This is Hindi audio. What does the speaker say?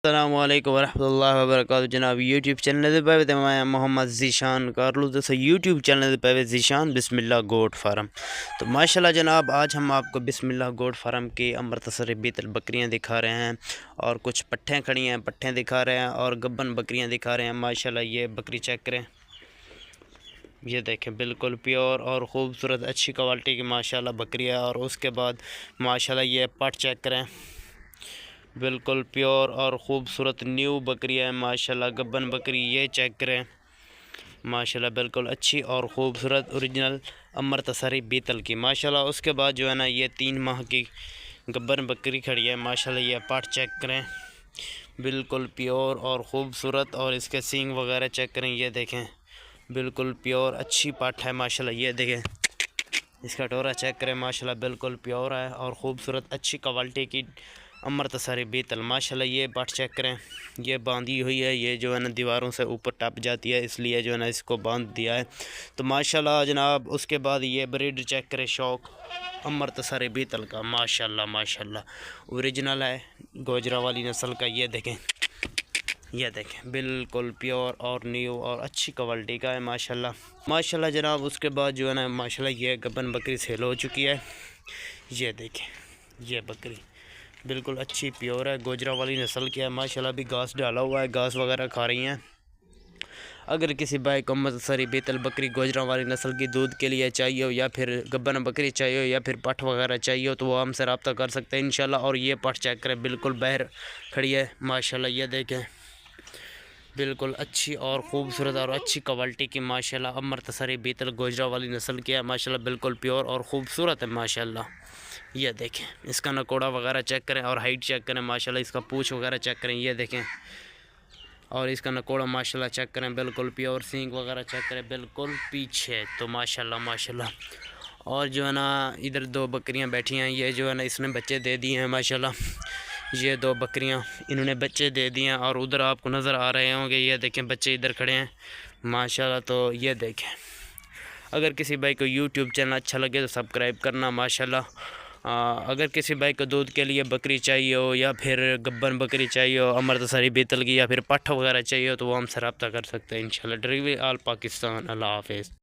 अस्सलामुअलैकुम वरहमतुल्लाहि वबरकातुहू। जनाब यूट्यूब चैनल पे मैं मोहम्मद ज़ीशान कर लूँ दोस्तों यूट्यूब चैनल पे ज़ीशान बिस्मिल्लाह गोट फार्म। तो माशाल्लाह जनाब आज हम आपको बिस्मिल्लाह गोट फार्म की अमृतसर बीतल बकरियां दिखा रहे हैं और कुछ पट्ठें खड़ी हैं, पट्ठें दिखा रहे हैं और गब्बन बकरियां दिखा रहे हैं। माशाल्लाह ये बकरी चेक करें, ये देखें बिल्कुल प्योर और ख़ूबसूरत अच्छी क्वालिटी की माशाल्लाह बकरी है। और उसके बाद माशाल्लाह ये पट चेक करें, बिल्कुल प्योर और ख़ूबसूरत न्यू बकरी है माशाल्लाह। गब्बन बकरी ये चेक करें माशाल्लाह, बिल्कुल अच्छी और ख़ूबसूरत ओरिजिनल अमृतसरी बीतल की माशाल्लाह। उसके बाद जो है ना ये 3 माह की गब्बन बकरी खड़ी है माशाल्लाह। ये पाट चेक करें, बिल्कुल प्योर और ख़ूबसूरत और इसके सींग वगैरह चेक करें, ये देखें बिल्कुल प्योर अच्छी पाट है माशाल्लाह। ये देखें इसका टोरा चेक करें माशाल्लाह, बिल्कुल प्योर है और ख़ूबसूरत अच्छी क्वालिटी की अमृतसरी बीतल माशाल्लाह। ये पाट चेक करें, ये बांधी हुई है, ये जो है ना दीवारों से ऊपर टप जाती है इसलिए जो है ना इसको बांध दिया है तो माशाल्लाह जनाब। उसके बाद ये ब्रीड चेक करें शौक अमृतसरी बीतल का माशाल्लाह माशाल्लाह ओरिजिनल है, गोजरा वाली नस्ल का। ये देखें बिल्कुल प्योर और न्यू और अच्छी क्वालिटी का है माशाल्लाह माशाल्लाह जनाब। उसके बाद जो है ना माशाल्लाह ये गब्बन बकरी सेल हो चुकी है। ये देखें ये बकरी बिल्कुल अच्छी प्योर है, गोजरा वाली नस्ल की है माशाल्लाह। भी घास डाला हुआ है, घास वगैरह खा रही हैं। अगर किसी भाई को अमृतसरी बीतल बकरी गोजरा वाली नस्ल की दूध के लिए चाहिए हो या फिर गब्बन बकरी चाहिए हो या फिर पठ वगैरह चाहिए हो तो वो हमसे रब्ता कर सकते हैं इंशाल्लाह। और ये पठ चेक करें, बिल्कुल बाहर खड़ी है माशाल्लाह। ये देखें बिल्कुल अच्छी और ख़ूबसूरत और अच्छी क्वालिटी की माशाल्लाह अमृतसरी बीतल गोजरा वाली नस्ल की है माशाल्लाह, बिल्कुल प्योर और ख़ूबसूरत है माशाल्लाह। ये देखें इसका नकोड़ा वगैरह चेक करें और हाइट चेक करें माशाल्लाह। इसका पूँछ वगैरह चेक करें, ये देखें और इसका नकोड़ा माशाल्लाह चेक करें, बिल्कुल प्योर। सींग वगैरह चेक करें, बिल्कुल पीछे तो माशाल्लाह माशाल्लाह। और जो है ना इधर 2 बकरियां बैठी हैं, ये जो है ना इसने बच्चे दे दिए हैं माशाल्लाह। ये 2 बकरियां इन्होंने बच्चे दे दिए हैं और उधर आपको नज़र आ रहे होंगे, ये देखें बच्चे इधर खड़े हैं माशाल्लाह। तो ये देखें अगर किसी भाई को यूट्यूब चैनल अच्छा लगे तो सब्सक्राइब करना माशाल्लाह। अगर किसी भाई को दूध के लिए बकरी चाहिए हो या फिर गब्बन बकरी चाहिए हो अमृतसरी बीतल की या फिर पट्ठ वगैरह चाहिए हो तो वो हमसे रब्ता कर सकते हैं इंशाल्लाह। ड्रीवी आल पाकिस्तान। अल्लाह हाफिज़।